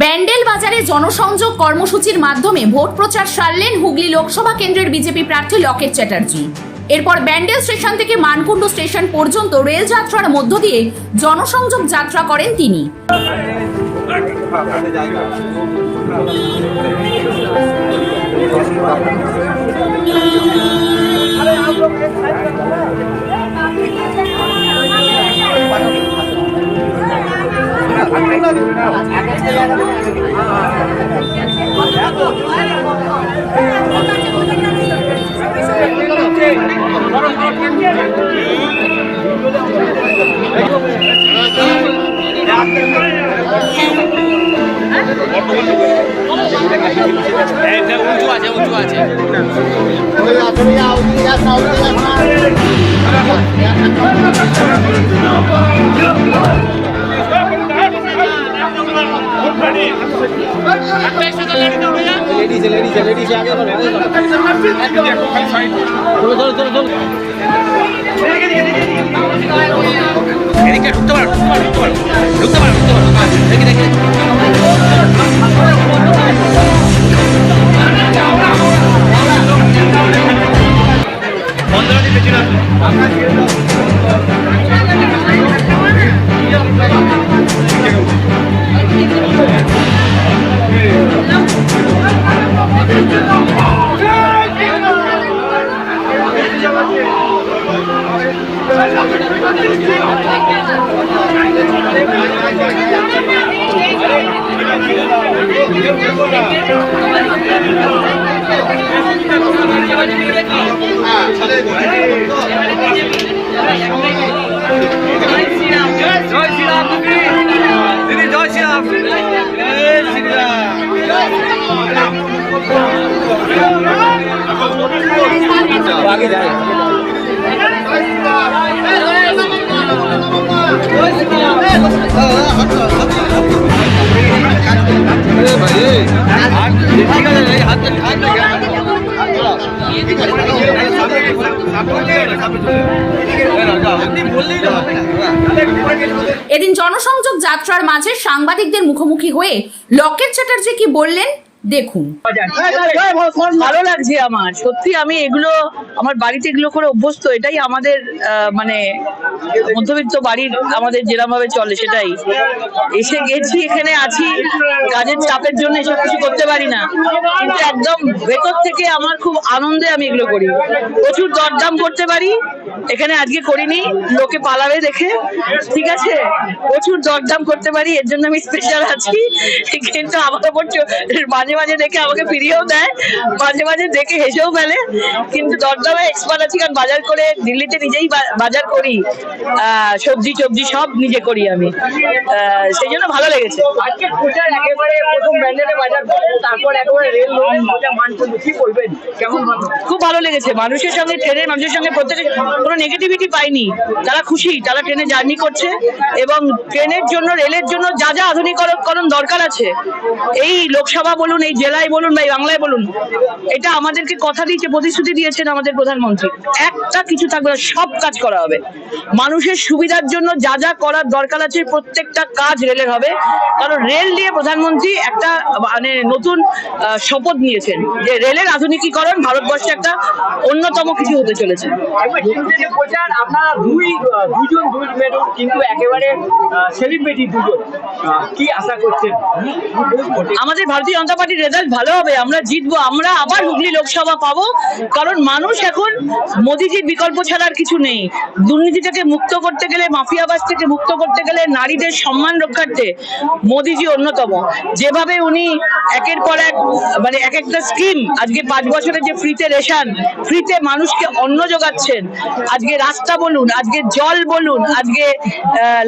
ব্যান্ডেল বাজারে জনসংযোগ কর্মসূচির মাধ্যমে ভোট প্রচার সারলেন হুগলি লোকসভা কেন্দ্রের বিজেপি প্রার্থী লকেট চ্যাটার্জি। এরপর ব্যান্ডেল স্টেশন থেকে মানকুণ্ড স্টেশন পর্যন্ত রেল যাত্রার মধ্য দিয়ে জনসংযোগ যাত্রা করেন তিনি। উঁচু আছে लेडीज आगे ঢুকতে পারো দেখি দেখি आगे जाए এদিন জনসংযোগ যাত্রার মাঝে সাংবাদিকদের মুখোমুখি হয়ে লকেট চ্যাটার্জি কি বললেন দেখুন। ভালো লাগছে আমার, সত্যি আমি এগুলো আমার বাড়িতে এগুলো করে অভ্যস্ত। এটাই আমাদের মানে মধ্যবিত্ত বাড়ির আমাদের যেরকম ভাবে চলে সেটাই। এসে গেছি, এখানে আছি, কাজের চাপের জন্য এসব কিছু করতে পারি না, কিন্তু একদম ভেতর থেকে আমার খুব আনন্দে আমি এগুলো করি। প্রচুর দরদাম করতে পারি, এখানে আজকে করিনি, লোকে পালাবে দেখে, ঠিক আছে, প্রচুর দরদাম করতে পারি, এর জন্য আমি স্পেশাল আছি। কিন্তু আমার ওপর মাঝে মাঝে দেখে আমাকে ফিরিয়েও দেয়, মাঝে মাঝে দেখে হেসেও ফেলে, কিন্তু দরদামে এক্সপার্ট আছি, কারণ বাজার করে দিল্লিতে নিজেই বাজার করি, সবজি টবজি সব নিজে করি আমি, সেই জন্য ভালো লেগেছে। আজকে প্রচার একেবারে প্রথম ব্যান্ডেলে বাজার, তারপর একেবারে রেল মানকুণ্ড, কি বলবেন, কেমন? খুব ভালো লেগেছে, মানুষের সঙ্গে ট্রেনের মানুষের সঙ্গে প্রত্যেকে কোনো নেগেটিভিটি পাইনি, তারা খুশি, তারা ট্রেনে জার্নি করছে এবং ট্রেনের জন্য রেলের জন্য যা যা আধুনিকরণ দরকার আছে, এই লোকসভা বলুন, এই জেলায় বলুন বা এই বাংলায় বলুন, এটা আমাদেরকে কথা দিয়েছে, প্রতিশ্রুতি দিয়েছেন আমাদের প্রধানমন্ত্রী, একটা কিছু থাকবে না, সব কাজ করা হবে মানুষের সুবিধার জন্য, যা যা করার দরকার আছে প্রত্যেকটা কাজ রেলের হবে। কারণ রেল নিয়ে প্রধানমন্ত্রী একটা মানে নতুন শপথ নিয়েছেন যে রেলের আধুনিকীকরণ ভারতবর্ষে একটা অন্যতম কিছু হতে চলেছে। প্রচার আপনারা দুজন দুই মেরু, কিন্তু একেবারে সেলিব্রিটি দুজন, কি আশা করছেন? আমাদের ভারতীয় জনতা পার্টির রেজাল্ট ভালো হবে, আমরা জিতবো, আমরা আবার হুগলি লোকসভা পাবো, কারণ মানুষ এখন মোদিজির বিকল্প ছাড়া আর কিছু নেই। দুর্নীতি থেকে মুক্ত করতে গেলে, মাফিয়াবাজ থেকে মুক্ত করতে গেলে, নারীদের সম্মান রক্ষার্থে মোদিজি অন্যতম। যেভাবে উনি একের পর এক মানে এক একটা স্কিম, আজকে 5 বছরের যে ফ্রিতে রেশন, ফ্রিতে মানুষকে অন্ন যোগাচ্ছেন, আজকে রাস্তা বলুন, আজকে জল বলুন, আজকে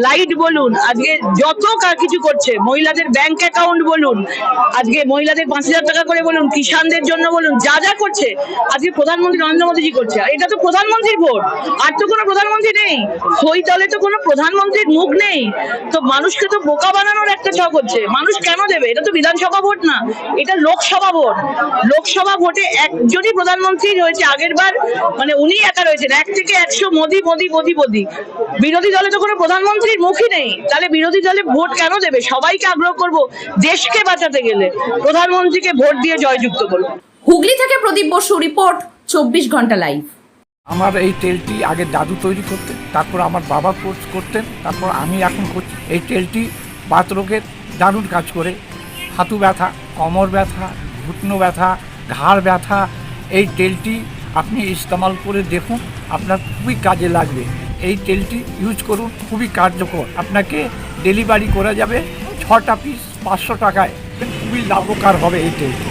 লাইট বলুন, আজকে যত কিছু করছে, মহিলাদের ব্যাংক অ্যাকাউন্ট বলুন, আজকে মহিলাদের 5,000 টাকা করে বলুন, কিষানদের জন্য বলুন, যা যা করছে আজকে প্রধানমন্ত্রী নরেন্দ্র মোদীজি করছে। আর এটা তো প্রধানমন্ত্রীর ভোট, আর তো কোনো প্রধানমন্ত্রী নেই। ওই দলে তো কোনো প্রধানমন্ত্রীর মুখ নেই, তো মানুষকে তো বোকা বানানোর একটা ছক হচ্ছে। মানুষ কেন দেবে? এটা তো বিধানসভা ভোট না, এটা লোকসভা ভোট। লোকসভা ভোটে একজনই প্রধানমন্ত্রী রয়েছে আগের বার, মানে উনি একা রয়েছেন 1 থেকে 100 মোদি মোদি মোদি মোদি। বিরোধী দলে তো কোনো প্রধানমন্ত্রীর মুখই নেই, তাহলে বিরোধী দলে ভোট কেন দেবে? সবাইকে আগ্রহ করব, দেশকে বাঁচাতে গেলে প্রধানমন্ত্রীকে ভোট দিয়ে জয়যুক্ত করব। হুগলি থেকে প্রদীপ বসু রিপোর্ট 24 ঘন্টা লাইভ। আমার এই তেলটি আগে দাদু তৈরি করতেন, তারপর আমার বাবা কোর্স করতেন, তারপর আমি এখন করছি। এই তেলটি বাত রোগের দারুণ কাজ করে। হাঁটু ব্যথা, কোমর ব্যথা, ঘুটনো ব্যথা, ঘাড় ব্যথা, এই তেলটি আপনি ইস্তেমাল করে দেখুন, আপনার খুবই কাজে লাগবে। এই তেলটি ইউজ করুন, খুবই কার্যকর। আপনাকে ডেলিভারি করা যাবে 6টা পিস 500 টাকায়। খুবই লাভকার হবে এই তেলটি।